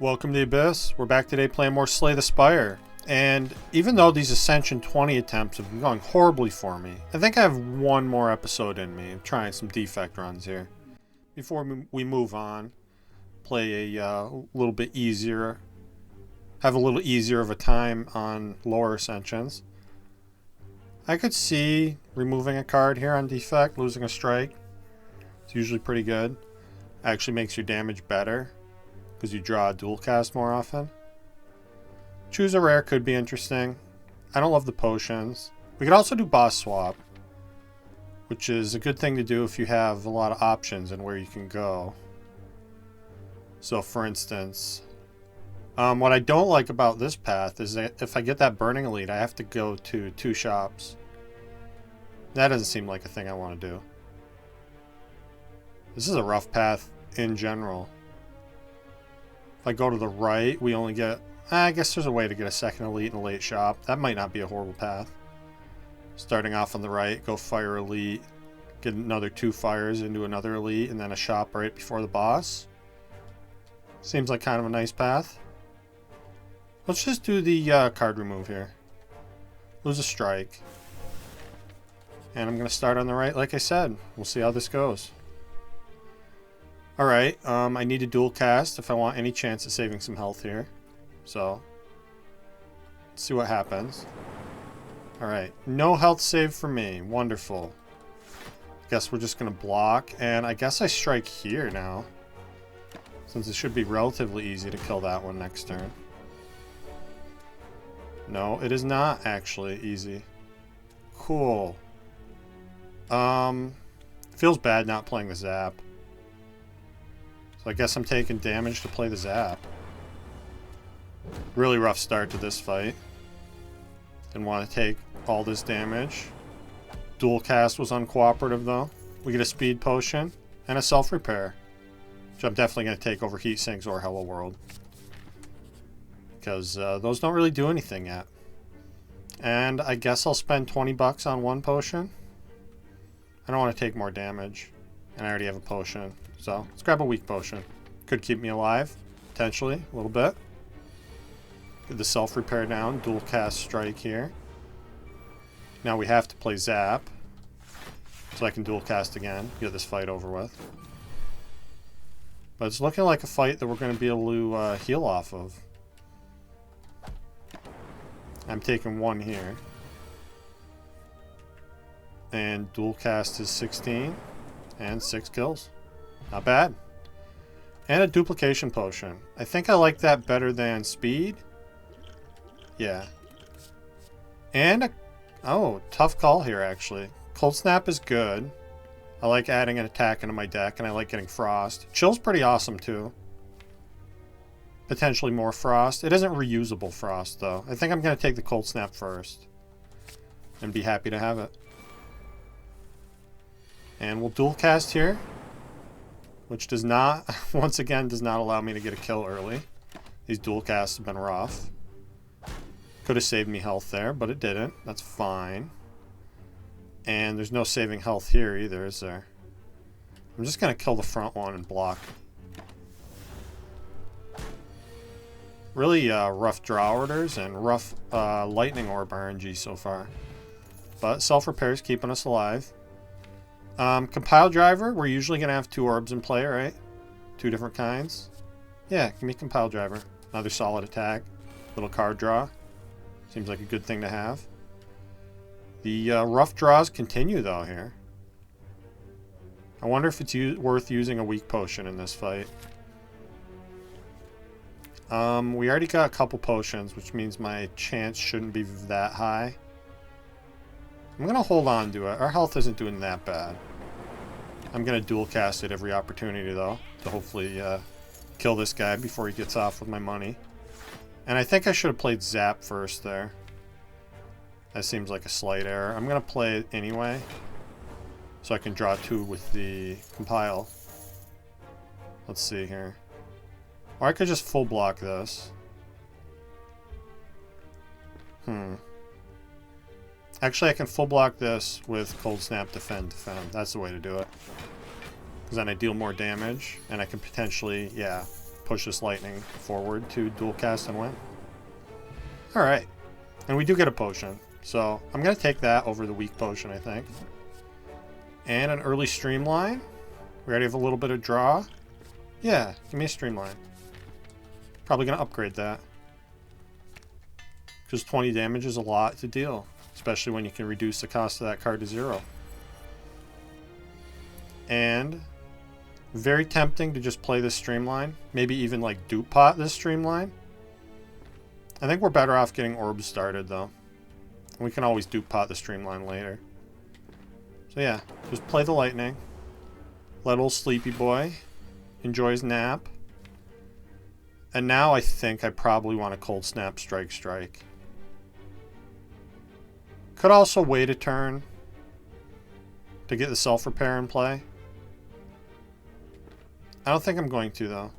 Welcome to the Abyss. We're back today playing more Slay the Spire. And even though these Ascension 20 attempts have been going horribly for me, I think I have one more episode in me. I'm trying some Defect runs here. Before we move on, play a little bit easier, have a little easier of a time on lower Ascensions. I could see removing a card here on Defect, losing a strike. It's usually pretty good. Actually makes your damage better, because you draw a dual cast more often. Choose a rare could be interesting. I don't love the potions. We could also do boss swap, which is a good thing to do if you have a lot of options and where you can go. So for instance, what I don't like about this path is that if I get that Burning Elite, I have to go to 2 shops. That doesn't seem like a thing I want to do. This is a rough path in general. If I go to the right, we only get... I guess there's a way to get a second elite in a late shop. That might not be a horrible path. Starting off on the right, go fire elite, get another 2 fires into another elite, and then a shop right before the boss. Seems like kind of a nice path. Let's just do the card remove here. Lose a strike. And I'm going to start on the right like I said. We'll see how this goes. Alright, I need a dual cast if I want any chance of saving some health here. So, let's see what happens. Alright, no health save for me. Wonderful. Guess we're just going to block, and I guess I strike here now. Since it should be relatively easy to kill that one next turn. No, it is not actually easy. Cool. Feels bad not playing the zap. So I guess I'm taking damage to play the zap. Really rough start to this fight. Didn't want to take all this damage. Dual cast was uncooperative though. We get a speed potion and a self-repair. Which I'm definitely going to take over Heat Sinks or Hello World. Because those don't really do anything yet. And I guess I'll spend 20 bucks on one potion. I don't want to take more damage. And I already have a potion. So, let's grab a weak potion. Could keep me alive, potentially, a little bit. Get the self-repair down, dual cast strike here. Now we have to play zap. So I can dual cast again, get this fight over with. But it's looking like a fight that we're going to be able to heal off of. I'm taking 1 here. And dual cast is 16. And 6 kills. Not bad. And a duplication potion. I think I like that better than speed. Yeah. And oh, tough call here actually. Cold Snap is good. I like adding an attack into my deck, and I like getting Frost. Chill's pretty awesome too. Potentially more Frost. It isn't reusable Frost though. I think I'm going to take the Cold Snap first. And be happy to have it. And we'll dual cast here. Which does not, once again, does not allow me to get a kill early. These dual casts have been rough. Could have saved me health there, but it didn't. That's fine. And there's no saving health here either, is there? I'm just going to kill the front one and block. Really rough draw orders and rough lightning orb RNG so far. But self-repair is keeping us alive. Compile driver, we're usually going to have 2 orbs in play, right? 2 different kinds. Yeah, give me compile driver. Another solid attack. Little card draw. Seems like a good thing to have. The rough draws continue though here. I wonder if it's worth using a weak potion in this fight. We already got a couple potions, which means my chance shouldn't be that high. I'm going to hold on to it. Our health isn't doing that bad. I'm going to dual cast it every opportunity, though, to hopefully kill this guy before he gets off with my money. And I think I should have played Zap first there. That seems like a slight error. I'm going to play it anyway, so I can draw 2 with the Compile. Let's see here. Or I could just full block this. Actually, I can full block this with Cold Snap, Defend, Defend. That's the way to do it. Because then I deal more damage, and I can potentially, yeah, push this lightning forward to dual cast and win. Alright. And we do get a potion. So I'm going to take that over the weak potion, I think. And an early streamline. We already have a little bit of draw. Yeah, give me a streamline. Probably going to upgrade that. Because 20 damage is a lot to deal. Especially when you can reduce the cost of that card to 0. And very tempting to just play this streamline. Maybe even like dupe pot this streamline. I think we're better off getting orbs started though. We can always dupe pot the streamline later. So yeah, just play the lightning. Let old sleepy boy enjoy his nap. And now I think I probably want to cold snap strike. Could also wait a turn to get the self-repair in play. I don't think I'm going to though.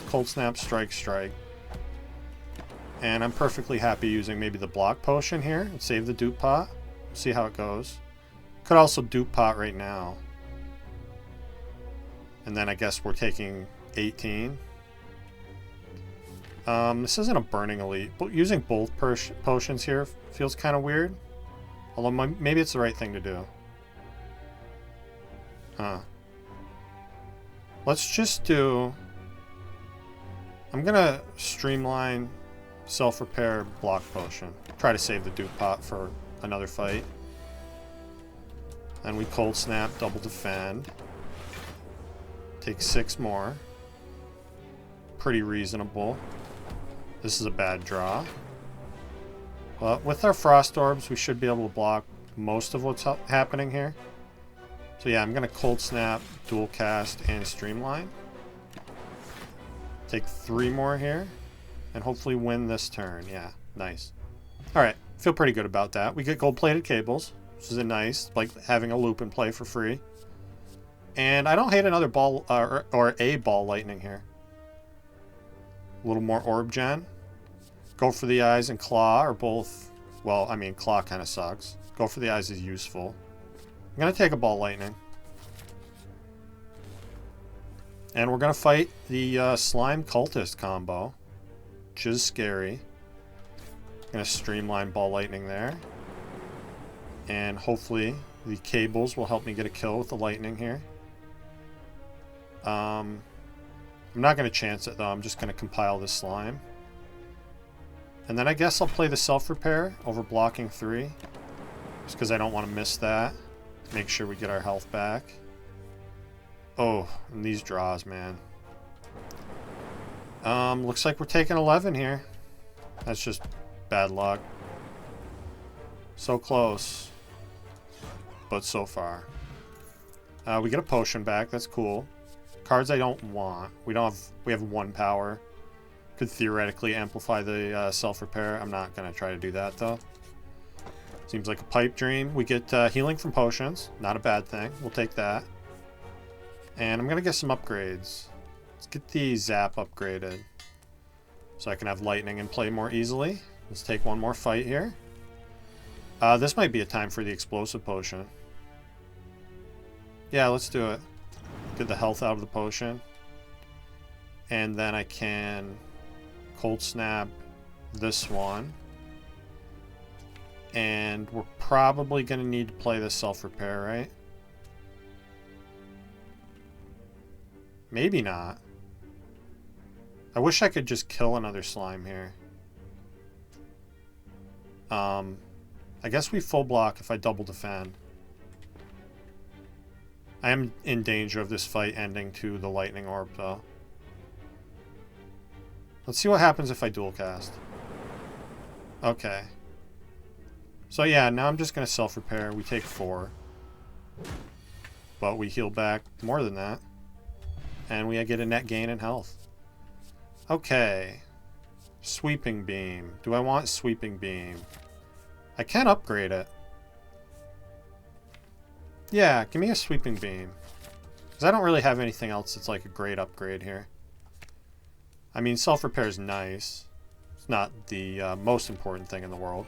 Cold snap strike. And I'm perfectly happy using maybe the block potion here and save the dupe pot. See how it goes. Could also dupe pot right now. And then I guess we're taking 18. This isn't a burning elite, but using both potions here feels kind of weird. Although maybe it's the right thing to do. Let's just do... I'm gonna streamline self-repair block potion. Try to save the dupe pot for another fight. And we cold snap, double defend. Take 6 more. Pretty reasonable. This is a bad draw. But with our frost orbs, we should be able to block most of what's happening here. So yeah, I'm going to cold snap, dual cast, and streamline. Take 3 more here. And hopefully win this turn. Yeah, nice. Alright, feel pretty good about that. We get gold-plated cables, which is nice, like having a loop in play for free. And I don't hate another ball, or a ball lightning here. A little more orb gen. Go for the eyes and claw, or both. Well, I mean, claw kind of sucks. Go for the eyes is useful. I'm going to take a ball lightning. And we're going to fight the slime cultist combo. Which is scary. I'm going to streamline ball lightning there. And hopefully the cables will help me get a kill with the lightning here. I'm not going to chance it though. I'm just going to compile this slime. And then I guess I'll play the self-repair over blocking 3. Just because I don't want to miss that. Make sure we get our health back. Oh, and these draws, man. Looks like we're taking 11 here. That's just bad luck. So close. But so far. We get a potion back. That's cool. Cards I don't want. We have 1 power. Could theoretically amplify the self-repair. I'm not going to try to do that, though. Seems like a pipe dream. We get healing from potions. Not a bad thing. We'll take that. And I'm going to get some upgrades. Let's get the zap upgraded. So I can have lightning and play more easily. Let's take one more fight here. This might be a time for the explosive potion. Yeah, let's do it. Get the health out of the potion. And then I can cold snap this one. And we're probably going to need to play this self-repair, right? Maybe not. I wish I could just kill another slime here. I guess we full block if I double defend. I am in danger of this fight ending to the lightning orb, though. Let's see what happens if I dual cast. Okay. So yeah, now I'm just going to self-repair. We take 4. But we heal back more than that. And we get a net gain in health. Okay. Sweeping Beam. Do I want Sweeping Beam? I can upgrade it. Yeah, give me a Sweeping Beam. Because I don't really have anything else that's like a great upgrade here. I mean, self-repair is nice. It's not the most important thing in the world.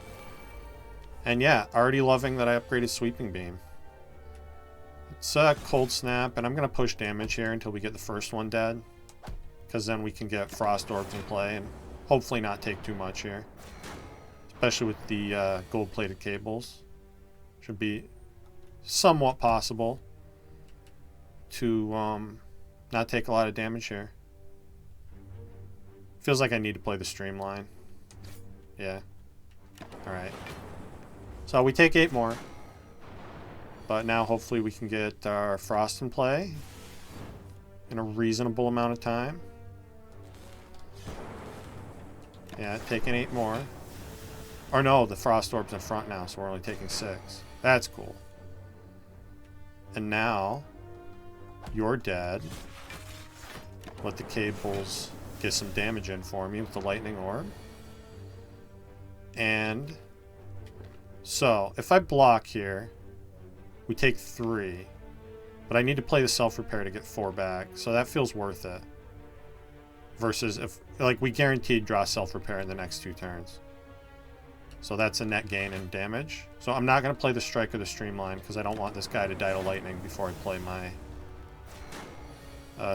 And yeah, already loving that I upgraded Sweeping Beam. It's Cold Snap, and I'm going to push damage here until we get the first one dead. because then we can get Frost Orbs in play and hopefully not take too much here. Especially with the gold-plated cables. Should be somewhat possible to not take a lot of damage here. Feels like I need to play the streamline. Yeah. Alright. So we take 8 more. But now hopefully we can get our Frost in play in a reasonable amount of time. Yeah, taking 8 more. Or no, the Frost Orb's in front now, so we're only taking 6. That's cool. And now, you're dead. Let the cables get some damage in for me with the Lightning Orb. And so, if I block here, we take 3. But I need to play the self-repair to get 4 back, so that feels worth it. Versus if, like, we guaranteed draw self-repair in the next 2 turns. So that's a net gain in damage. So I'm not going to play the Strike or the Streamline because I don't want this guy to die to lightning before I play my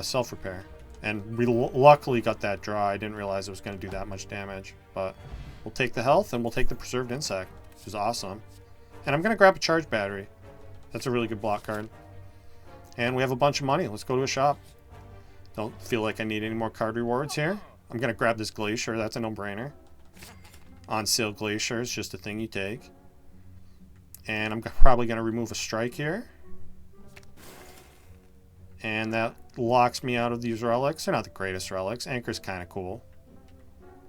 self-repair. And we luckily got that draw. I didn't realize it was going to do that much damage. But we'll take the health and we'll take the Preserved Insect, which is awesome. And I'm going to grab a Charge Battery. That's a really good block card. And we have a bunch of money. Let's go to a shop. Don't feel like I need any more card rewards here. I'm going to grab this Glacier. That's a no-brainer. On sale Glacier is just a thing you take. And I'm probably going to remove a Strike here. And that locks me out of these relics. They're not the greatest relics. Anchor's kind of cool.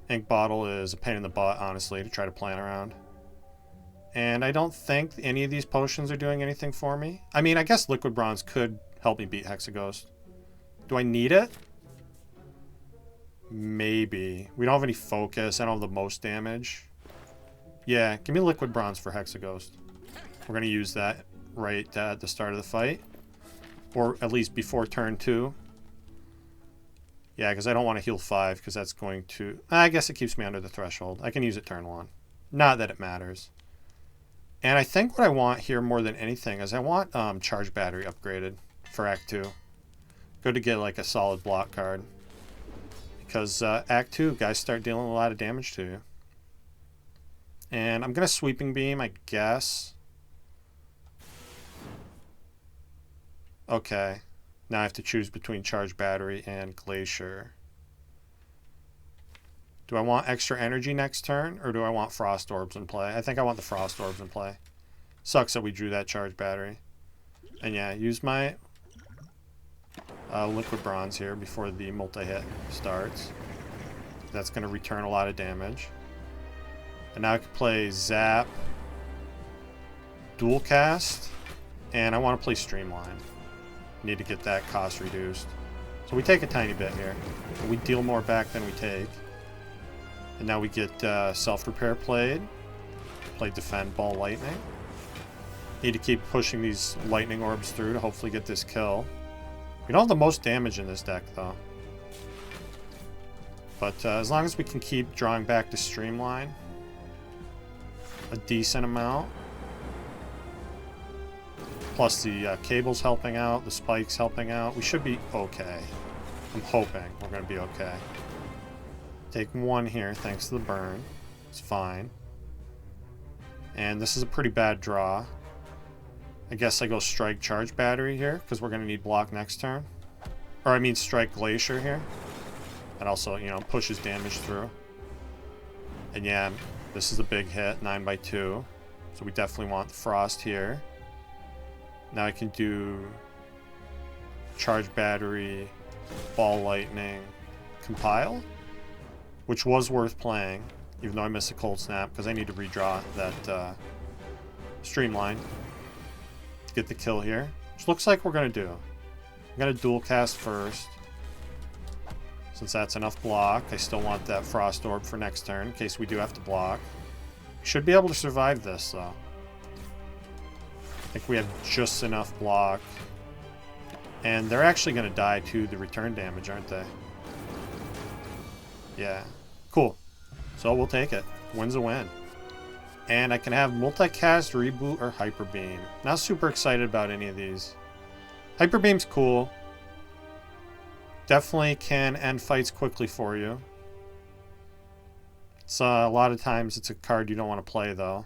Ink Bottle is a pain in the butt, honestly, to try to plan around. And I don't think any of these potions are doing anything for me. I mean, I guess Liquid Bronze could help me beat Hexaghost. Do I need it? Maybe. We don't have any focus. I don't have the most damage. Yeah, give me Liquid Bronze for Hexaghost. We're going to use that right at the start of the fight. Or at least before turn 2. Yeah, because I don't want to heal 5 because that's going to... I guess it keeps me under the threshold. I can use it turn 1. Not that it matters. And I think what I want here more than anything is I want Charge Battery upgraded for Act 2. Good to get like a solid block card. Because Act 2, guys start dealing a lot of damage to you. And I'm going to Sweeping Beam, I guess. Okay. Now I have to choose between Charge Battery and Glacier. Do I want extra energy next turn, or do I want Frost Orbs in play? I think I want the Frost Orbs in play. Sucks that we drew that Charge Battery. And yeah, use my Liquid Bronze here before the multi-hit starts. That's going to return a lot of damage. And now I can play Zap, Dual Cast, and I want to play Streamline. Need to get that cost reduced. So we take a tiny bit here. We deal more back than we take. And now we get Self-Repair played. Play Defend, Ball, Lightning. Need to keep pushing these Lightning Orbs through to hopefully get this kill. We don't have the most damage in this deck, though. But as long as we can keep drawing back to Streamline a decent amount. Plus the cables helping out, the spikes helping out. We should be okay. I'm hoping we're going to be okay. Take 1 here thanks to the burn. It's fine. And this is a pretty bad draw. I guess I go Strike Charge Battery here because we're going to need block next turn. Or I mean Strike Glacier here. That also, you know, pushes damage through. And yeah, this is a big hit, 9x2. So we definitely want the Frost here. Now I can do Charge Battery, Ball Lightning, Compile, which was worth playing, even though I missed a Cold Snap because I need to redraw that Streamline to get the kill here, which looks like we're going to do. I'm going to Dual Cast first. Since that's enough block, I still want that Frost Orb for next turn in case we do have to block. Should be able to survive this, though. I think we have just enough block. And they're actually going to die to the return damage, aren't they? Yeah. Cool. So we'll take it. Win's a win. And I can have Multicast, Reboot, or Hyper Beam. Not super excited about any of these. Hyper Beam's cool. definitely can end fights quickly for you. It's a lot of times it's a card you don't want to play, though.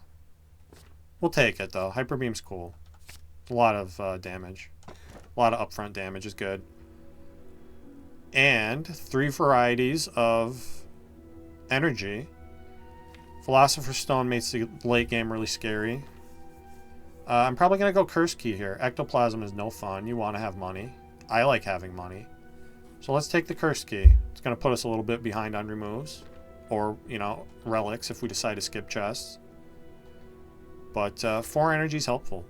We'll take it, though. Hyper Beam's cool. A lot of damage. A lot of upfront damage is good. And 3 varieties of energy. Philosopher's Stone makes the late game really scary. I'm probably going to go Curse Key here. Ectoplasm is no fun. You want to have money. I like having money. So let's take the Curse Key. It's going to put us a little bit behind on removes. Or, you know, relics if we decide to skip chests. But 4 energy is helpful.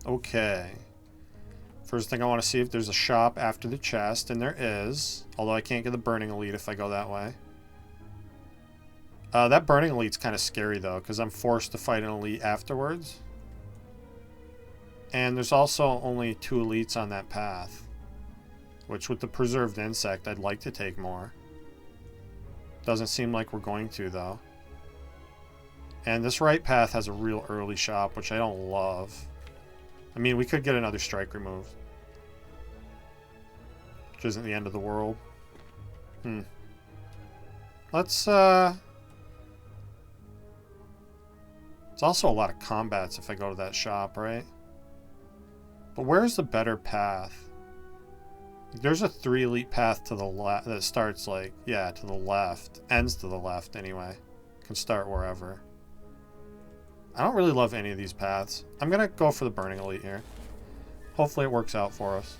Okay. First thing I want to see if there's a shop after the chest, and there is. Although I can't get the Burning Elite if I go that way. That Burning Elite's kind of scary, though, because I'm forced to fight an Elite afterwards. And there's also only 2 Elites on that path. Which, with the Preserved Insect, I'd like to take more. Doesn't seem like we're going to, though. And this right path has a real early shop, which I don't love. I mean, we could get another strike removed. Which isn't the end of the world. Let's, It's also a lot of combats if I go to that shop, right? But where's the better path? There's a 3 elite path to the left that starts like, yeah, to the left. Ends to the left anyway. Can start wherever. I don't really love any of these paths. I'm going to go for the Burning Elite here. Hopefully it works out for us.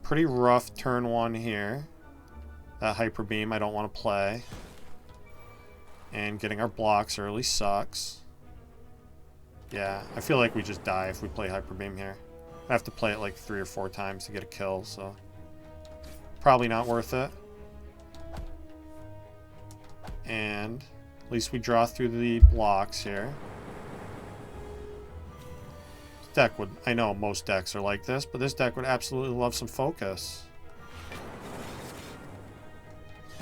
Pretty rough turn 1 here. That Hyper Beam I don't want to play. And getting our blocks early sucks. Yeah, I feel like we just die if we play Hyper Beam here. I have to play it like 3 or 4 times to get a kill, so probably not worth it. And at least we draw through the blocks here. This deck would, I know most decks are like this, but this deck would absolutely love some focus.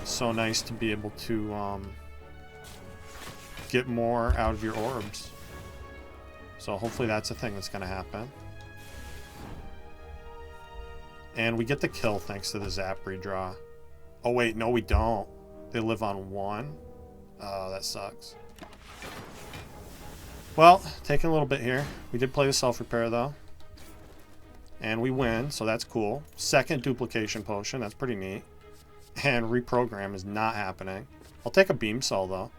It's so nice to be able to get more out of your orbs. So hopefully that's a thing that's going to happen. And we get the kill thanks to the Zap redraw. Oh wait, no we don't. They live on 1. Oh, that sucks. Well, taking a little bit here. We did play the self-repair though. And we win, so that's cool. Second duplication potion, that's pretty neat. And reprogram is not happening. I'll take a beam cell though.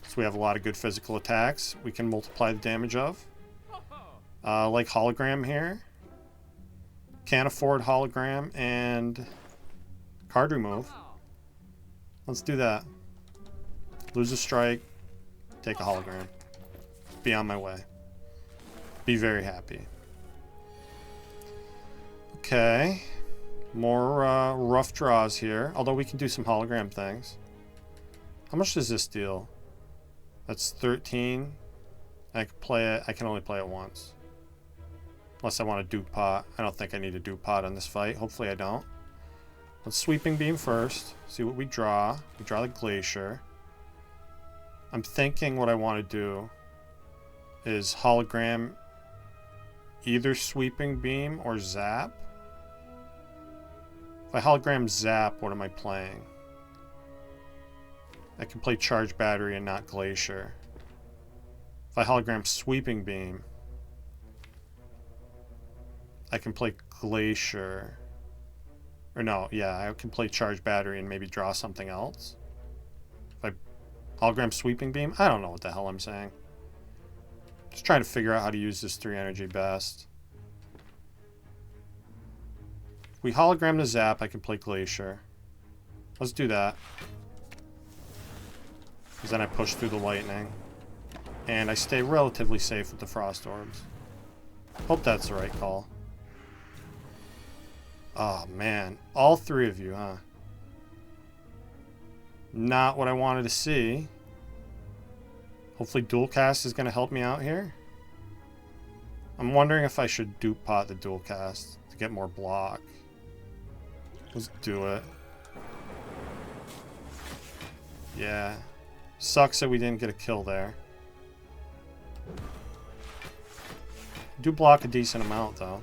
So we have a lot of good physical attacks we can multiply the damage of. Like hologram here. Can't afford hologram and card remove. Let's do that. Lose a strike. Take a hologram. Be on my way. Be very happy. Okay. More rough draws here. Although we can do some hologram things. How much does this deal? That's 13. I can play it. I can only play it once. Unless I want a dupe pot. I don't think I need a dupe pot on this fight. Hopefully I don't. Let's Sweeping Beam first. See what we draw. We draw the Glacier. I'm thinking what I want to do is hologram either Sweeping Beam or Zap. If I hologram Zap, what am I playing? I can play Charge Battery and not Glacier. If I hologram Sweeping Beam, I can play Glacier. Or no, yeah, I can play Charge Battery and maybe draw something else. If I hologram Sweeping Beam, I don't know what the hell I'm saying. Just trying to figure out how to use this 3 energy best. If we hologram the Zap, I can play Glacier. Let's do that. Because then I push through the lightning. And I stay relatively safe with the Frost Orbs. Hope that's the right call. Oh man, all 3 of you, huh? Not what I wanted to see. Hopefully dual cast is going to help me out here. I'm wondering if I should dupe pot the dual cast to get more block. Let's do it. Yeah. Sucks that we didn't get a kill there. Do block a decent amount though.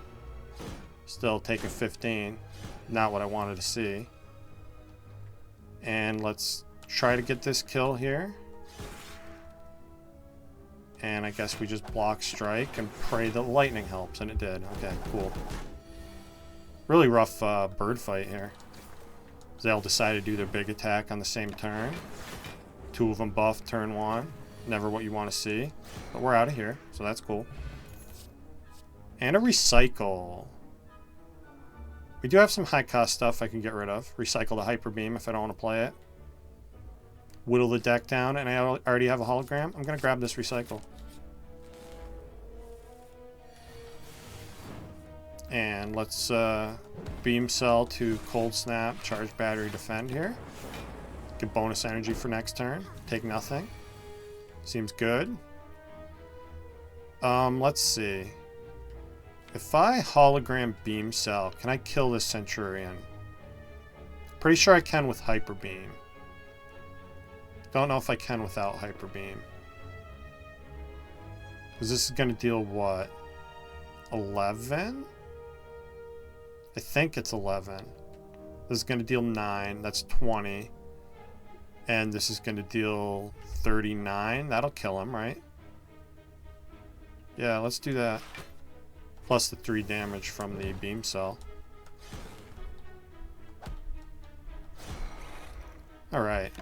Still taking 15. Not what I wanted to see. And let's try to get this kill here. And I guess we just block strike and pray that lightning helps. And it did. Okay, cool. Really rough bird fight here. They'll decide to do their big attack on the same turn. 2 of them buff turn 1. Never what you want to see. But we're out of here, so that's cool. And a recycle. We do have some high cost stuff I can get rid of. Recycle the hyper beam if I don't want to play it. Whittle the deck down, and I already have a hologram. I'm going to grab this recycle. And let's beam cell to cold snap, charge battery, defend here. Get bonus energy for next turn. Take nothing. Seems good. Let's see. If I hologram beam cell, can I kill this Centurion? Pretty sure I can with hyper beam. Don't know if I can without hyper beam. Because this is going to deal what? 11? I think it's 11. This is going to deal 9. That's 20. And this is going to deal 39. That'll kill him, right? Yeah, let's do that. Plus the 3 damage from the beam cell. Alright.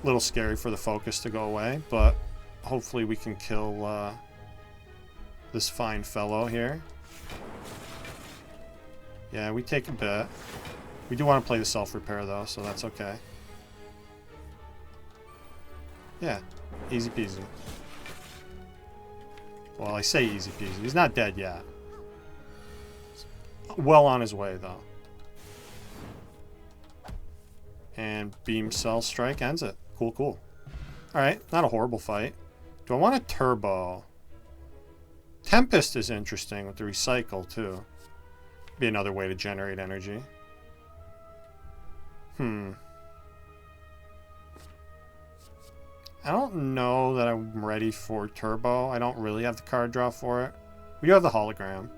A little scary for the focus to go away, but hopefully we can kill this fine fellow here. Yeah, we take a bit. We do want to play the self-repair though, so that's okay. Yeah, easy peasy. Well, I say easy peasy. He's not dead yet. Well on his way though. And beam cell strike ends it. Cool, cool. Alright, not a horrible fight. Do I want a turbo? Tempest is interesting with the recycle too. Be another way to generate energy. I don't know that I'm ready for turbo. I don't really have the card draw for it. We do have the hologram.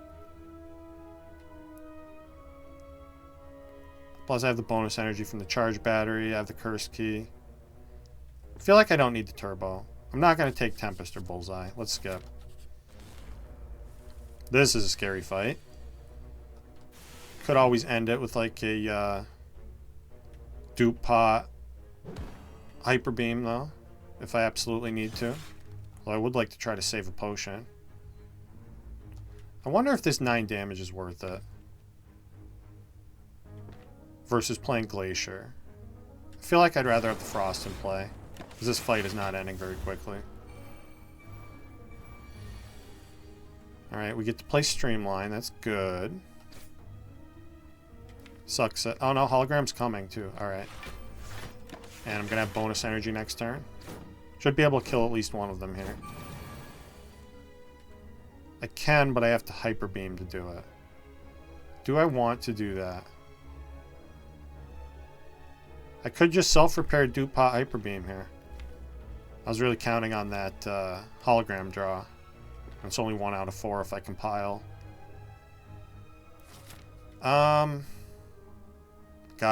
Plus I have the bonus energy from the charge battery. I have the curse key. I feel like I don't need the turbo. I'm not going to take Tempest or Bullseye. Let's skip. This is a scary fight. Could always end it with like a dupe pot hyper beam though, if I absolutely need to. Well, I would like to try to save a potion. I wonder if this 9 damage is worth it versus playing Glacier. I feel like I'd rather have the Frost in play, because this fight is not ending very quickly. Alright, we get to play Streamline. That's good. Sucks it. Oh no, hologram's coming too. Alright. And I'm going to have bonus energy next turn. Should be able to kill at least one of them here. I can, but I have to hyper beam to do it. Do I want to do that? I could just self-repair dupe pot hyper beam here. I was really counting on that hologram draw. It's only 1 out of 4 if I compile. God,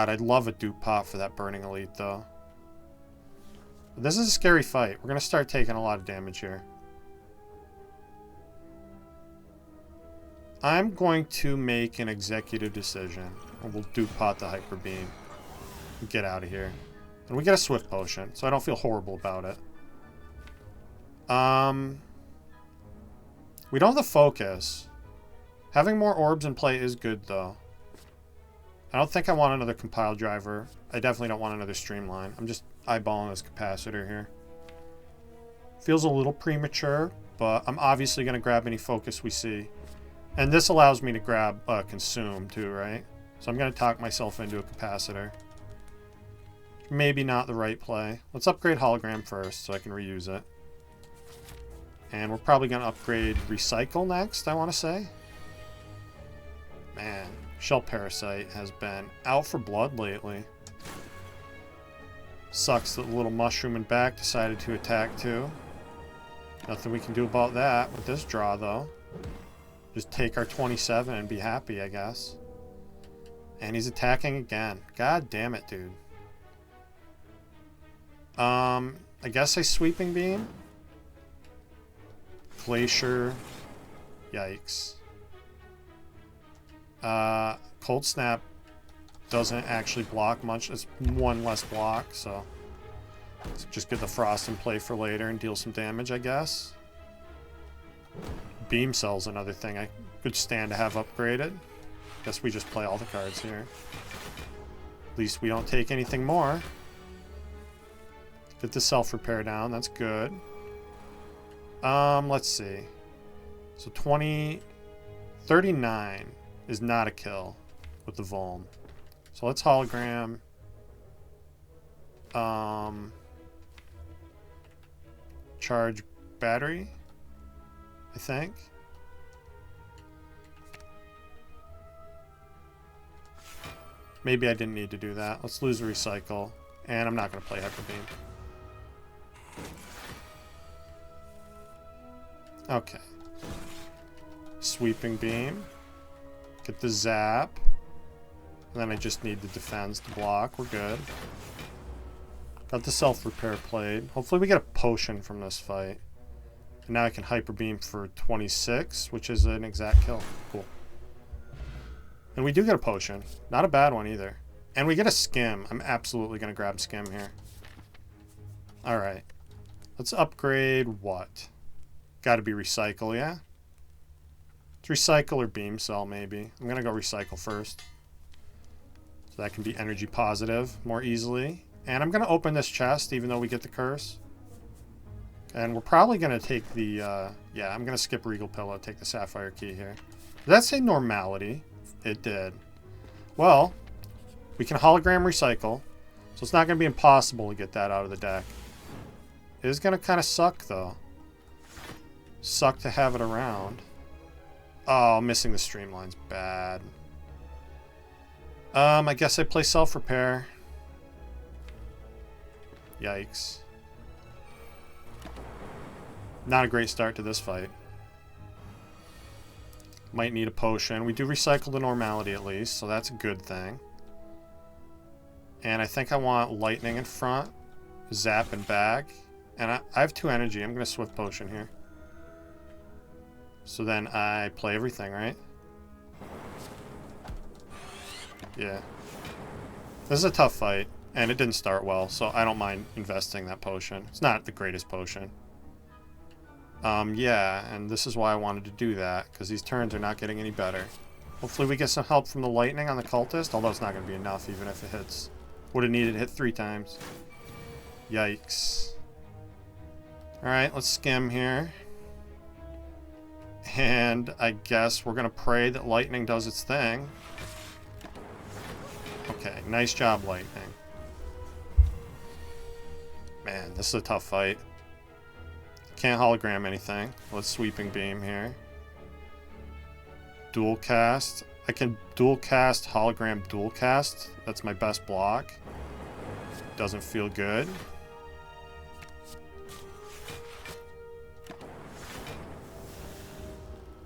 I'd love a dupe pot for that Burning Elite, though. But this is a scary fight. We're going to start taking a lot of damage here. I'm going to make an executive decision. And we'll dupe pot the Hyper Beam. And get out of here. And we get a Swift Potion, so I don't feel horrible about it. We don't have the focus. Having more orbs in play is good, though. I don't think I want another compile driver. I definitely don't want another streamline. I'm just eyeballing this capacitor here. Feels a little premature, but I'm obviously going to grab any focus we see. And this allows me to grab consume too, right? So I'm going to talk myself into a capacitor. Maybe not the right play. Let's upgrade hologram first so I can reuse it. And we're probably going to upgrade recycle next, I want to say. Man, Shell Parasite has been out for blood lately. Sucks that the little mushroom in back decided to attack too. Nothing we can do about that with this draw though. Just take our 27 and be happy, I guess. And he's attacking again. God damn it, dude. I guess a sweeping beam. Glacier. Yikes. Cold snap doesn't actually block much. It's one less block, so let's just get the frost in play for later and deal some damage, I guess. Beam cell's another thing I could stand to have upgraded. Guess we just play all the cards here. At least we don't take anything more. Get the self-repair down. That's good. Let's see. So 39 is not a kill with the Vuln. So let's hologram. Charge battery, I think. Maybe I didn't need to do that. Let's lose a recycle. And I'm not going to play Hyper Beam. Okay. Sweeping Beam. Get the zap. And then I just need the defense to block. We're good. Got the self-repair played. Hopefully we get a potion from this fight. And now I can Hyper Beam for 26, which is an exact kill. Cool. And we do get a potion. Not a bad one either. And we get a skim. I'm absolutely going to grab skim here. Alright. Let's upgrade what? Got to be recycle, yeah? It's recycle or beam cell, maybe. I'm going to go recycle first. So that can be energy positive more easily. And I'm going to open this chest, even though we get the curse. And we're probably going to take the... yeah, I'm going to skip Regal Pillow, take the Sapphire Key here. Did that say normality? It did. Well, we can hologram recycle. So it's not going to be impossible to get that out of the deck. It is going to kind of suck, though. Suck to have it around. Oh, missing the streamline's bad. I guess I play self-repair. Yikes. Not a great start to this fight. Might need a potion. We do recycle the normality at least, so that's a good thing. And I think I want lightning in front. Zap and bag. And I have 2 energy. I'm going to Swift Potion here. So then I play everything, right? Yeah. This is a tough fight. And it didn't start well, so I don't mind investing that potion. It's not the greatest potion. Yeah, and this is why I wanted to do that, because these turns are not getting any better. Hopefully we get some help from the lightning on the cultist, although it's not going to be enough even if it hits. Would have needed to hit 3 times. Yikes. Alright, let's skim here. And I guess we're going to pray that lightning does its thing. Okay, nice job, lightning. Man, this is a tough fight. Can't hologram anything. Let's sweeping beam here. Dual cast. I can dual cast, hologram dual cast. That's my best block. Doesn't feel good.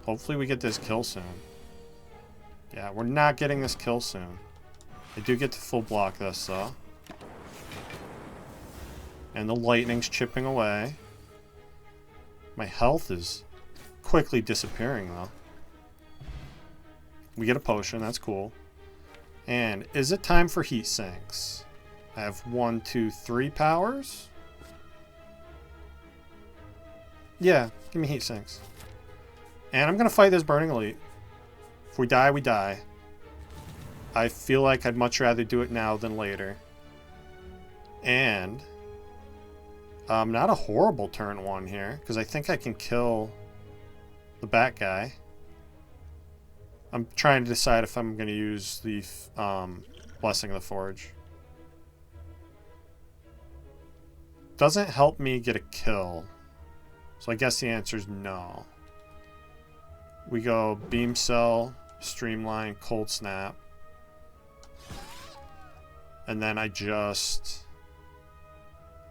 Hopefully we get this kill soon. Yeah, we're not getting this kill soon. I do get to full block this though. And the lightning's chipping away. My health is quickly disappearing, though. We get a potion. That's cool. And is it time for heat sinks? I have 1, 2, 3 powers. Yeah, give me heat sinks. And I'm going to fight this Burning Elite. If we die, we die. I feel like I'd much rather do it now than later. And... not a horrible turn 1 here, because I think I can kill the bat guy. I'm trying to decide if I'm going to use the Blessing of the Forge. Doesn't help me get a kill, so I guess the answer is no. We go Beam Cell, Streamline, Cold Snap. And then I guess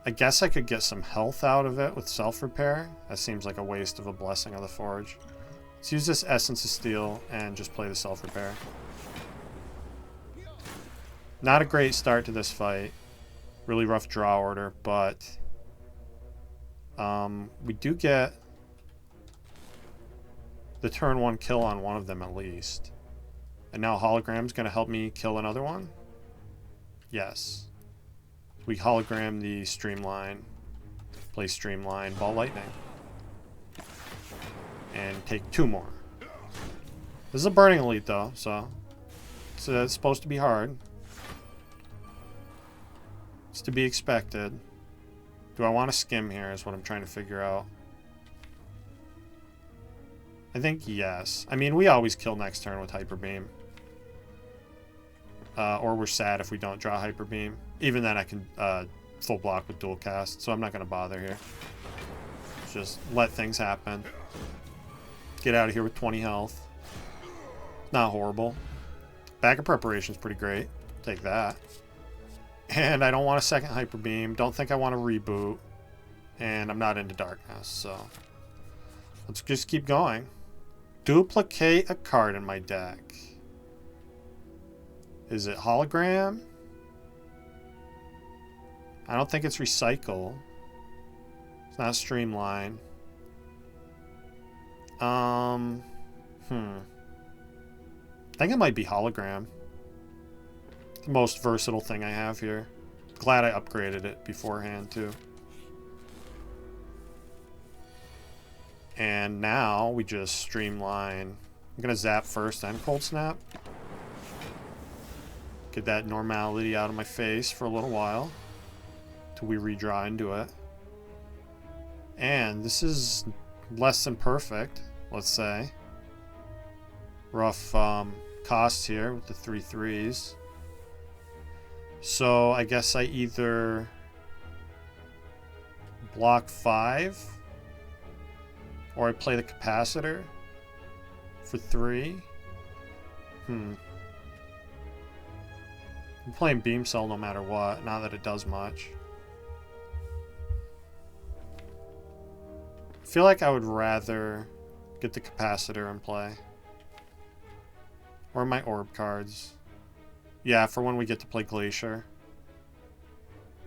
I could get some health out of it with self-repair. That seems like a waste of a Blessing of the Forge. Let's use this Essence of Steel and just play the self-repair. Not a great start to this fight. Really rough draw order, but we do get the turn 1 kill on one of them at least. And now Hologram's going to help me kill another one? Yes. We hologram the Streamline. Play Streamline, Ball Lightning. And take 2 more. This is a Burning Elite though, so it's supposed to be hard. It's to be expected. Do I want to skim here is what I'm trying to figure out. I think yes. I mean, we always kill next turn with Hyper Beam. Or we're sad if we don't draw Hyper Beam. Even then I can full block with Dual Cast, so I'm not going to bother here. Just let things happen. Get out of here with 20 health. Not horrible. Backup Preparation is pretty great. Take that. And I don't want a second Hyper Beam. Don't think I want to reboot. And I'm not into Darkness, so let's just keep going. Duplicate a card in my deck. Is it Hologram? I don't think it's Recycle. It's not Streamline. I think it might be Hologram. The most versatile thing I have here. Glad I upgraded it beforehand too. And now we just Streamline. I'm gonna zap first, then Cold Snap. Get that normality out of my face for a little while till we redraw into it. And this is less than perfect, let's say. Rough costs here with the 3/3s. So I guess I either block 5 or I play the Capacitor for 3. I'm playing Beam Cell no matter what, not that it does much. I feel like I would rather get the Capacitor in play. Or my Orb cards. Yeah, for when we get to play Glacier.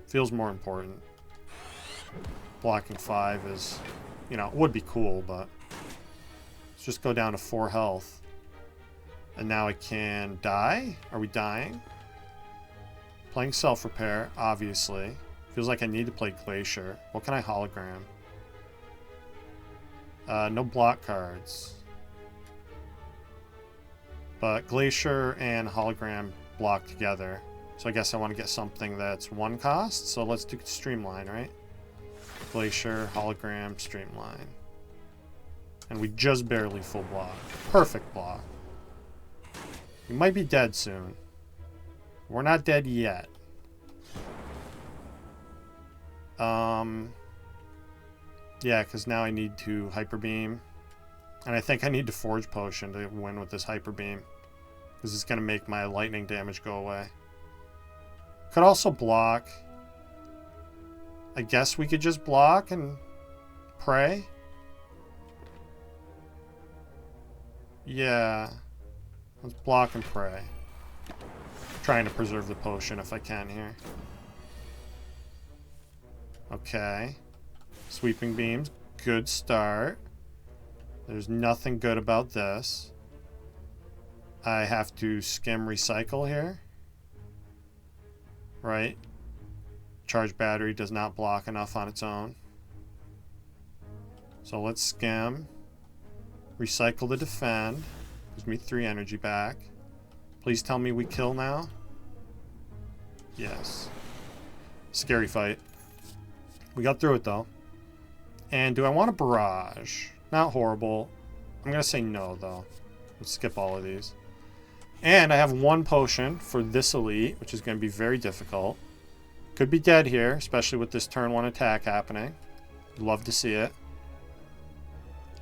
Feels more important. Blocking 5 is, you know, it would be cool, but let's just go down to 4 health. And now I can die? Are we dying? Playing Self-Repair, obviously. Feels like I need to play Glacier. What can I hologram? No block cards. But Glacier and Hologram block together. So I guess I want to get something that's 1 cost. So let's do Streamline, right? Glacier, Hologram, Streamline. And we just barely full block. Perfect block. We might be dead soon. We're not dead yet. Yeah, because now I need to Hyper Beam. And I think I need to Forge Potion to win with this Hyper Beam. Because it's going to make my lightning damage go away. Could also block. I guess we could just block and pray. Yeah. Let's block and pray. Trying to preserve the potion if I can here. Okay. Sweeping Beams. Good start. There's nothing good about this. I have to skim Recycle here. Right. Charge Battery does not block enough on its own. So let's skim. Recycle the Defend. Gives me 3 energy back. Please tell me we kill now. Yes. Scary fight. We got through it though. And do I want a Barrage? Not horrible. I'm going to say no though. Let's skip all of these. And I have 1 potion for this elite, which is going to be very difficult. Could be dead here, especially with this turn 1 attack happening. Love to see it.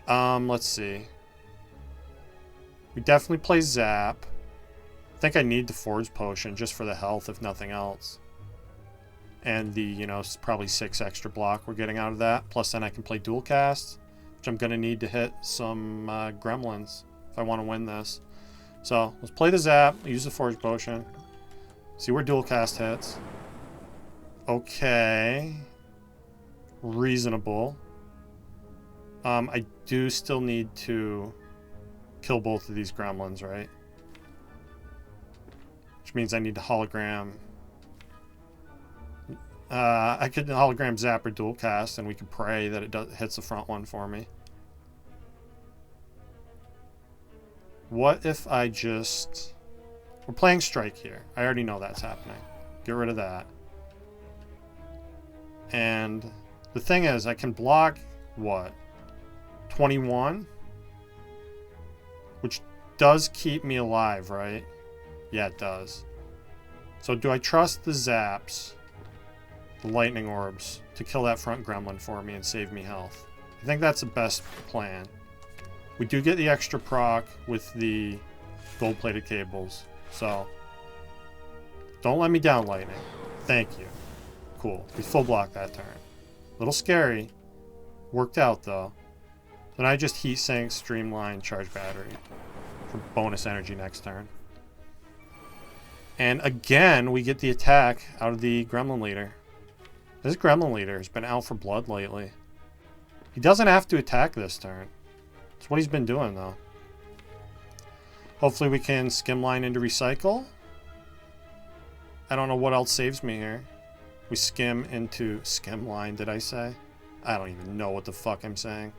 Let's see. We definitely play Zap. I think I need the Forge Potion just for the health, if nothing else. And the, you know, probably 6 extra block we're getting out of that. Plus then I can play Dual Cast. which I'm going to need to hit some gremlins if I want to win this. So let's play the zap, use the Forge Potion, see where dual cast hits. Okay. Reasonable. I do still need to kill both of these gremlins, right? Which means I need to hologram. I could hologram zap or dual cast, and we could pray that it hits the front one for me. What if I just... We're playing strike here. I already know that's happening. Get rid of that. And the thing is, I can block, what? 21? Which does keep me alive, right? Yeah, it does. So do I trust the zaps, the lightning orbs, to kill that front gremlin for me and save me health? I think that's the best plan. We do get the extra proc with the gold-plated cables, so don't let me down, lightning. Thank you. Cool. We full block that turn. A little scary. Worked out, though. Then I just heat sink, streamline, charge battery for bonus energy next turn. And again, we get the attack out of the gremlin leader. This gremlin leader has been out for blood lately. He doesn't have to attack this turn. That's what he's been doing, though. Hopefully we can skimline into recycle. I don't know what else saves me here. We skim into skimline, did I say? I don't even know what the fuck I'm saying.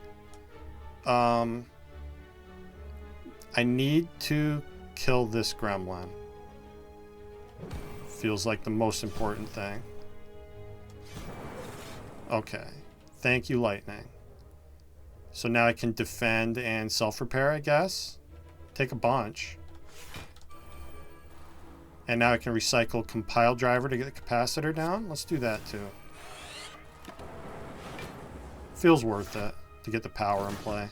I need to kill this gremlin. Feels like the most important thing. Okay. Thank you, lightning. So now I can defend and self-repair, I guess. Take a bunch. And now I can recycle compile driver to get the capacitor down. Let's do that too. Feels worth it to get the power in play.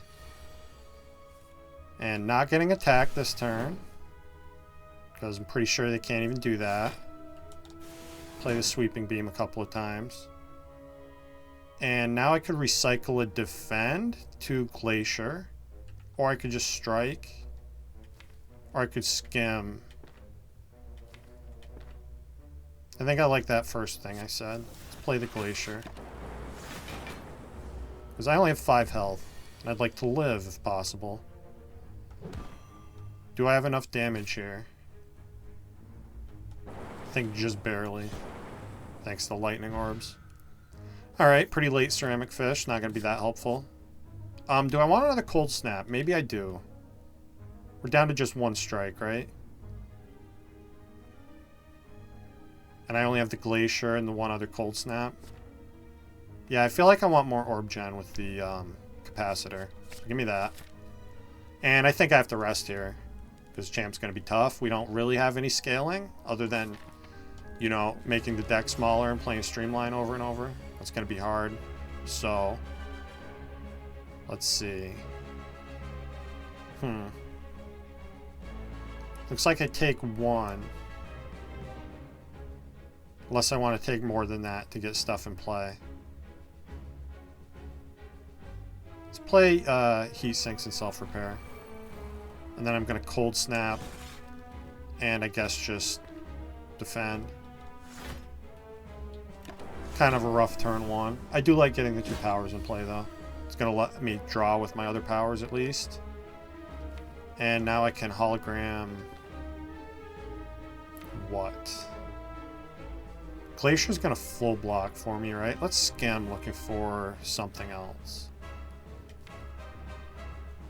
And not getting attacked this turn, because I'm pretty sure they can't even do that. Play the sweeping beam a couple of times. And now I could recycle a defend to glacier, or I could just strike, or I could skim. I think I like that first thing I said. Let's play the glacier. Because I only have 5 health, and I'd like to live if possible. Do I have enough damage here? I think just barely. Thanks to lightning orbs. Alright, pretty late ceramic fish. Not going to be that helpful. Do I want another cold snap? Maybe I do. We're down to just 1 strike, right? And I only have the glacier and the 1 other cold snap. Yeah, I feel like I want more orb gen with the capacitor. So give me that. And I think I have to rest here, because champ's going to be tough. We don't really have any scaling other than, you know, making the deck smaller and playing streamline over and over. That's going to be hard. So let's see. Looks like I take 1. Unless I want to take more than that to get stuff in play. Let's play heat sinks and self-repair. And then I'm going to cold snap. And I guess just defend. Kind of a rough turn 1. I do like getting the 2 powers in play, though. It's going to let me draw with my other powers, at least. And now I can hologram... what? Glacier's going to full block for me, right? Let's skim looking for something else.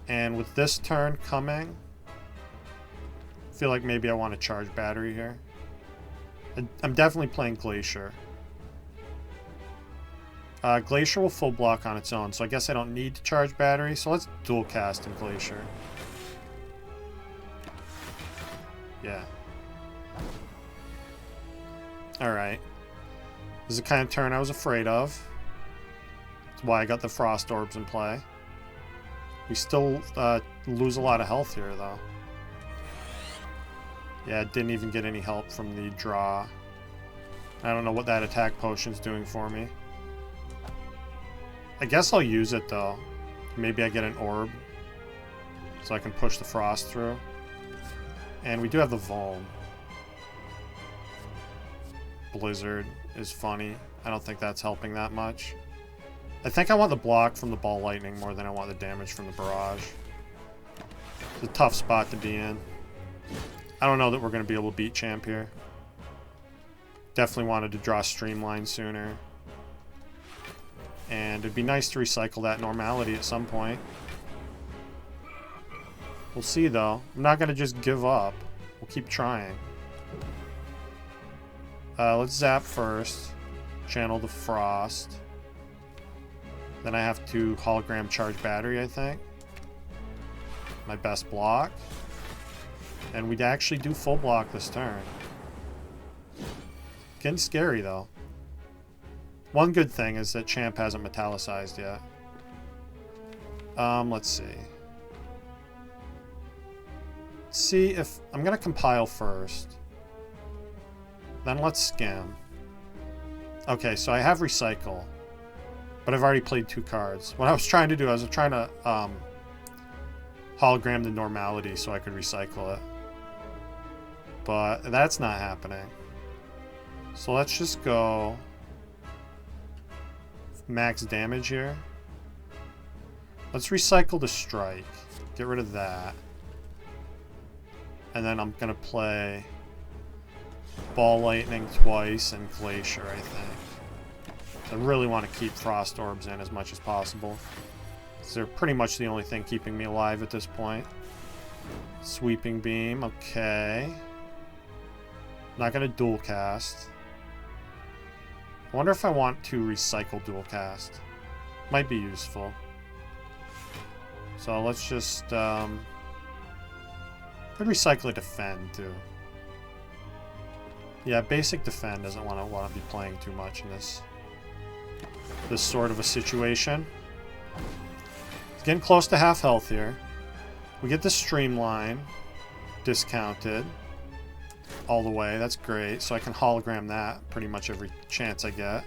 And with this turn coming, I feel like maybe I want to charge battery here. I'm definitely playing Glacier. Glacier will full block on its own, so I guess I don't need to charge battery. So let's dual cast in Glacier. Yeah. Alright. This is the kind of turn I was afraid of. That's why I got the Frost Orbs in play. We still lose a lot of health here, though. Yeah, it didn't even get any help from the draw. I don't know what that attack potion's doing for me. I guess I'll use it, though. Maybe I get an orb so I can push the frost through. And we do have the Vuln. Blizzard is funny. I don't think that's helping that much. I think I want the block from the ball lightning more than I want the damage from the barrage. It's a tough spot to be in. I don't know that we're going to be able to beat Champ here. Definitely wanted to draw Streamline sooner. And it'd be nice to recycle that normality at some point. We'll see though. I'm not going to just give up. We'll keep trying. Let's zap first. Channel the Frost. Then I have to hologram charge battery, I think. My best block. And we'd actually do full block this turn. Getting scary though. One good thing is that Champ hasn't metallicized yet. Let's see. Let's see if... I'm going to compile first. Then let's skim. Okay, so I have recycle. But I've already played 2 cards. What I was trying to do, I was trying to hologram the normality so I could recycle it. But that's not happening. So let's just go max damage here. Let's recycle the strike. Get rid of that. And then I'm going to play Ball Lightning twice and Glacier, I think. I really want to keep Frost Orbs in as much as possible. They're pretty much the only thing keeping me alive at this point. Sweeping Beam, okay. Not going to dual cast. I wonder if I want to recycle dual cast. Might be useful. So let's just... could recycle a defend too. Yeah, basic defend doesn't want to be playing too much in this sort of a situation. It's getting close to half health here. We get the Streamline discounted all the way. That's great. So I can hologram that pretty much every chance I get.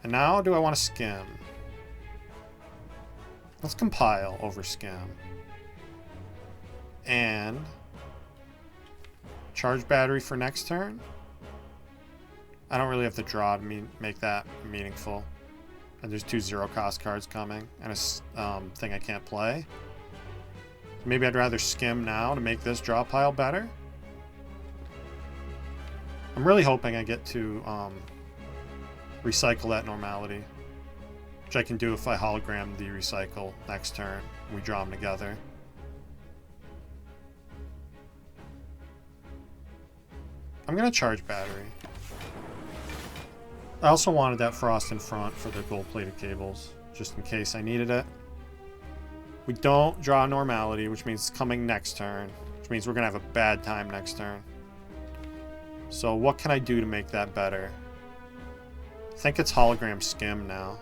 And now do I want to skim? Let's compile over skim. And charge battery for next turn. I don't really have to draw to make that meaningful. And there's 2 0-cost cards coming and a thing I can't play. Maybe I'd rather skim now to make this draw pile better. I'm really hoping I get to recycle that normality, which I can do if I hologram the recycle next turn. We draw them together. I'm going to charge battery. I also wanted that Frost in front for the gold-plated cables, just in case I needed it. We don't draw normality, which means it's coming next turn, which means we're going to have a bad time next turn. So what can I do to make that better? I think it's hologram skim now.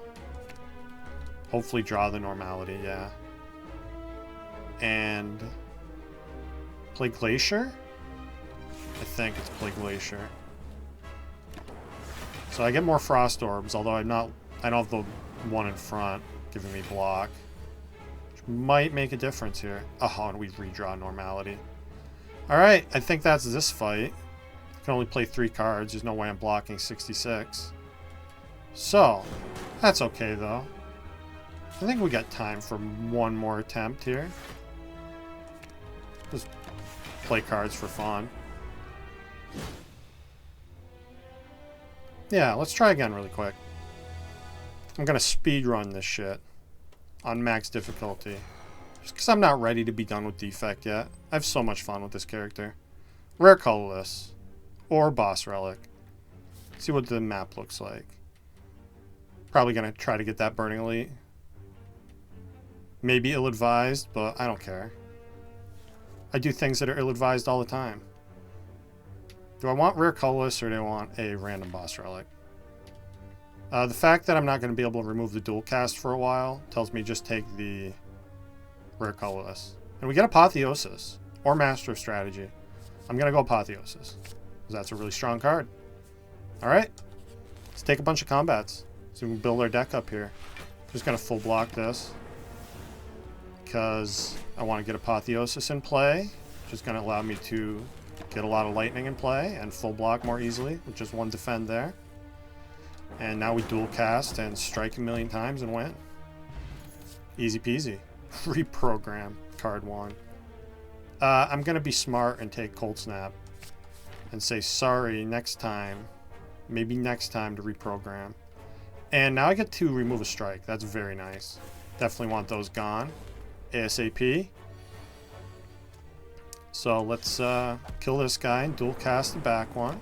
Hopefully draw the normality, yeah. And play Glacier? I think it's play Glacier. So I get more Frost Orbs, although I don't have the one in front giving me block. Which might make a difference here. Oh, and we redraw normality. Alright, I think that's this fight. I can only play 3 cards. There's no way I'm blocking 66. So, that's okay though. I think we got time for one more attempt here. Just play cards for fun. Yeah, let's try again really quick. I'm gonna speed run this shit on max difficulty. Just because I'm not ready to be done with Defect yet. I have so much fun with this character. Rare colorless. Or boss relic. See what the map looks like. Probably gonna try to get that Burning Elite. Maybe ill-advised, but I don't care. I do things that are ill-advised all the time. Do I want rare colorless or do I want a random boss relic? The fact that I'm not going to be able to remove the dual cast for a while tells me just take the rare colorless. And we get Apotheosis or Master of Strategy. I'm going to go Apotheosis because that's a really strong card. Alright, let's take a bunch of combats so we can build our deck up here. Just going to full block this. because I want to get Apotheosis in play, which is going to allow me to get a lot of lightning in play and full block more easily with just one defend there. And now we dual cast and strike a million times and win. Easy peasy. Reprogram card 1. I'm going to be smart and take Cold Snap and say sorry next time. Maybe next time to reprogram. And now I get to remove a strike. That's very nice. Definitely want those gone ASAP. So let's kill this guy and dual cast the back one.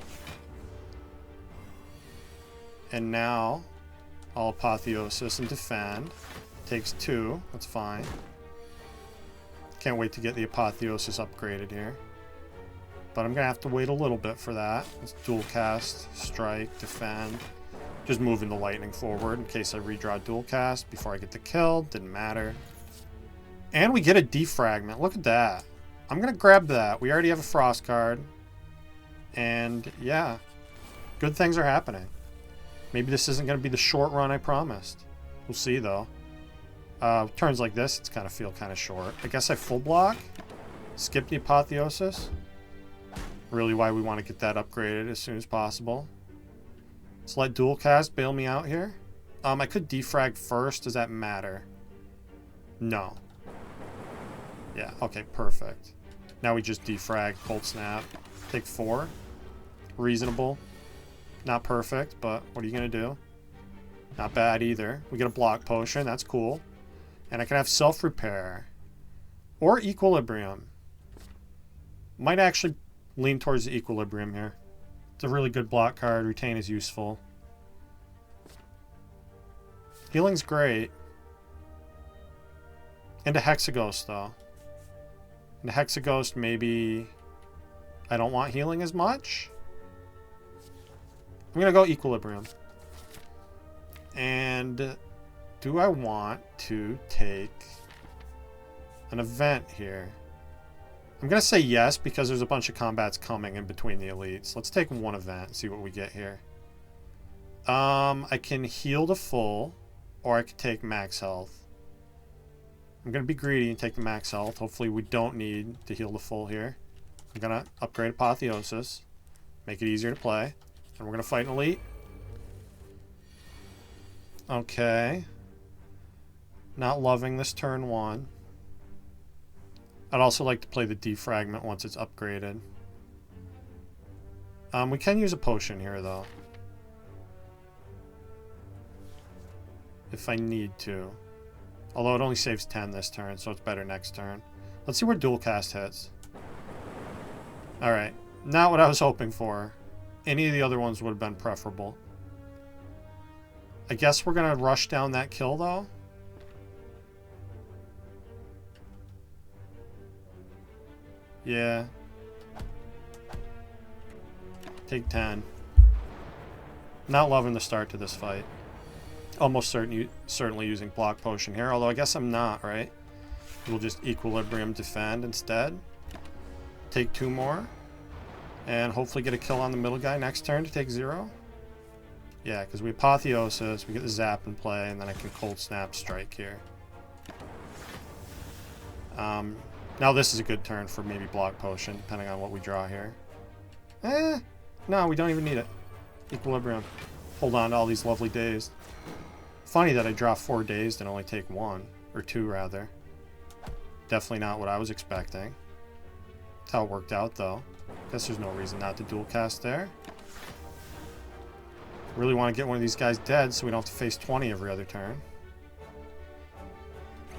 And now I'll Apotheosis and defend. Takes 2. That's fine. Can't wait to get the Apotheosis upgraded here. But I'm going to have to wait a little bit for that. Let's dual cast, strike, defend. Just moving the lightning forward in case I redraw dual cast before I get the kill. Didn't matter. And we get a defragment. Look at that. I'm going to grab that. We already have a frost card. And yeah, good things are happening. Maybe this isn't going to be the short run I promised. We'll see though. Turns like this, it's feel kind of short. I guess I full block. Skip the Apotheosis. Really why we want to get that upgraded as soon as possible. Let's let dual cast bail me out here. I could defrag first. Does that matter? No. Yeah, okay, perfect. Now we just defrag, cold snap. Take 4. Reasonable. Not perfect, but what are you going to do? Not bad either. We get a block potion. That's cool. And I can have self-repair. Or equilibrium. Might actually lean towards the equilibrium here. It's a really good block card. Retain is useful. Healing's great. Into Hexaghost, though. Into Hexaghost, maybe I don't want healing as much. I'm going to go equilibrium. And do I want to take an event here? I'm going to say yes because there's a bunch of combats coming in between the elites. Let's take one event and see what we get here. I can heal to full, or I could take max health. I'm going to be greedy and take the max health. Hopefully we don't need to heal to full here. I'm going to upgrade Apotheosis. Make it easier to play. And we're going to fight an elite. Okay. Not loving this turn 1. I'd also like to play the defragment once it's upgraded. We can use a potion here, though. If I need to. Although it only saves 10 this turn, so it's better next turn. Let's see where dual cast hits. Alright. Not what I was hoping for. Any of the other ones would have been preferable. I guess we're going to rush down that kill, though. Yeah. Take 10. Not loving the start to this fight. Almost certainly using block potion here, although I guess I'm not, right? We'll just equilibrium defend instead. Take 2 more. And hopefully get a kill on the middle guy next turn to take 0. Yeah, because we Apotheosis, we get the zap in play, and then I can cold snap strike here. Now this is a good turn for maybe block potion, depending on what we draw here. No, we don't even need it. Equilibrium. Hold on to all these lovely days. Funny that I draw 4 days and only take 1. Or 2, rather. Definitely not what I was expecting. That's how it worked out, though. Guess there's no reason not to dual cast there. Really want to get one of these guys dead so we don't have to face 20 every other turn.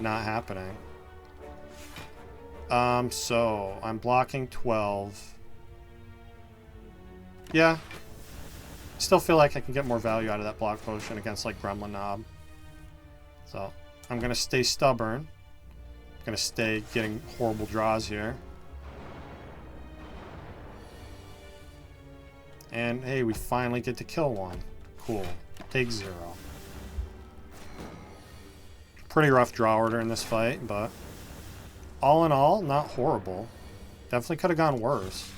Not happening. So I'm blocking 12. Yeah. Still feel like I can get more value out of that block potion against like Gremlin Knob. So I'm going to stay stubborn. I'm going to stay getting horrible draws here. And hey, we finally get to kill one. Cool. Take 0. Pretty rough draw order in this fight, but all in all, not horrible. Definitely could have gone worse,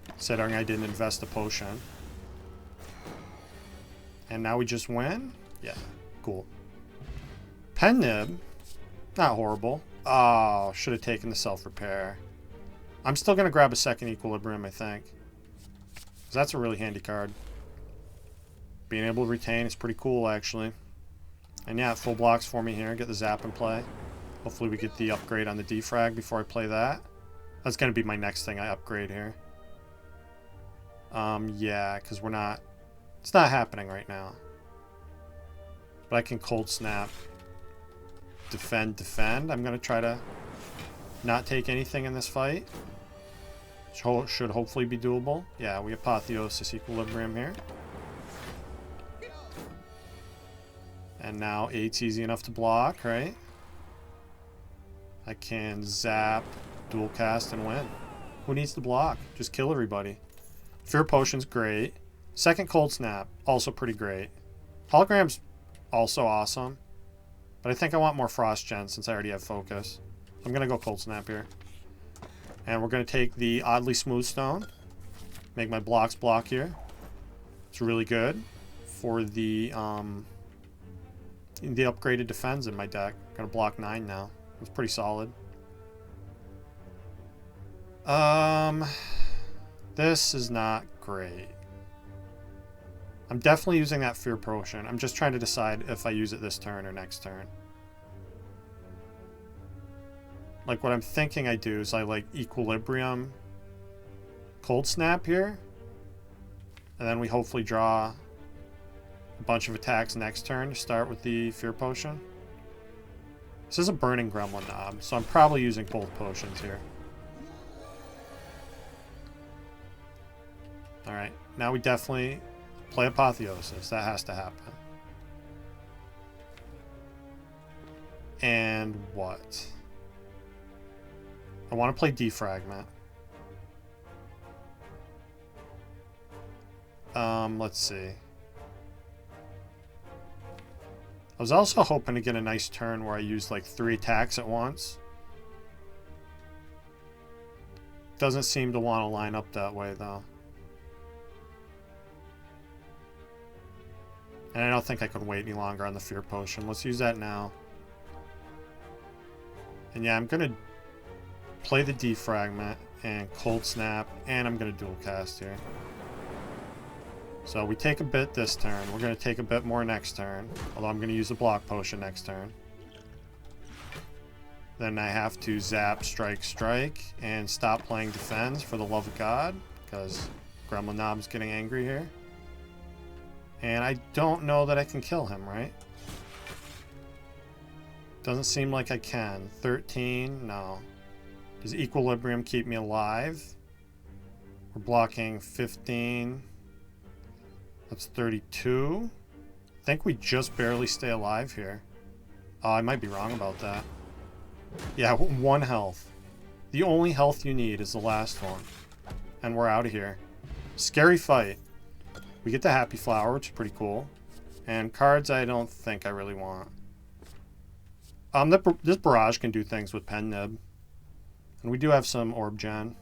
considering I didn't invest a potion. And now we just win? Yeah, cool. Pen Nib, not horrible. Oh, should have taken the self-repair. I'm still going to grab a second Equilibrium, I think. 'Cause that's a really handy card. Being able to retain is pretty cool, actually. And yeah, full blocks for me here. Get the zap in play. Hopefully we get the upgrade on the defrag before I play that. That's going to be my next thing I upgrade here. Yeah, because we're not... It's not happening right now. But I can cold snap. Defend. I'm going to try to not take anything in this fight. Should hopefully be doable. Yeah, we Apotheosis Equilibrium here. And now 8's easy enough to block, right? I can zap, dual cast, and win. Who needs to block? Just kill everybody. Fear Potion's great. Second Cold Snap, also pretty great. Hologram's also awesome. But I think I want more Frost Gen since I already have Focus. I'm going to go Cold Snap here. And we're going to take the Oddly Smooth Stone. Make my blocks block here. It's really good for the upgraded defense in my deck. I'm going to block 9 now. It's pretty solid. This is not great. I'm definitely using that Fear Potion. I'm just trying to decide if I use it this turn or next turn. Like, what I'm thinking I do is I, like, Equilibrium Cold Snap here. And then we hopefully draw a bunch of attacks next turn to start with the Fear Potion. This is a Burning Gremlin Knob, so I'm probably using both potions here. Alright, now we definitely play Apotheosis. That has to happen. And what? I want to play Defragment. Let's see. I was also hoping to get a nice turn where I use like 3 attacks at once. Doesn't seem to want to line up that way though. And I don't think I could wait any longer on the Fear Potion. Let's use that now. And yeah, I'm going to play the Defragment and Cold Snap, and I'm going to dual cast here. So we take a bit this turn. We're going to take a bit more next turn. Although I'm going to use a block potion next turn. Then I have to zap, strike, and stop playing defense for the love of God. Because Gremlin Knob's getting angry here. And I don't know that I can kill him, right? Doesn't seem like I can. 13? No. Does Equilibrium keep me alive? We're blocking 15... That's 32. I think we just barely stay alive here. I might be wrong about that. Yeah, 1 health. The only health you need is the last one. And we're out of here. Scary fight. We get the Happy Flower, which is pretty cool. And cards I don't think I really want. This Barrage can do things with Pen Nib. And we do have some Orb Gen.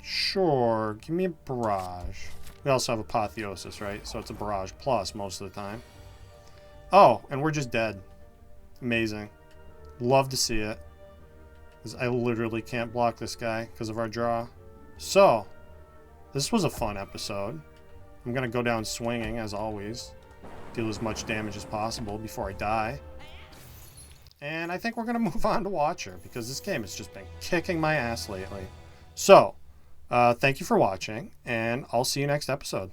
Sure, give me a Barrage. We also have Apotheosis, right? So it's a Barrage plus most of the time. Oh, and we're just dead. Amazing. Love to see it. Because I literally can't block this guy because of our draw. So, this was a fun episode. I'm going to go down swinging, as always. Deal as much damage as possible before I die. And I think we're going to move on to Watcher, because this game has just been kicking my ass lately. So, thank you for watching, and I'll see you next episode.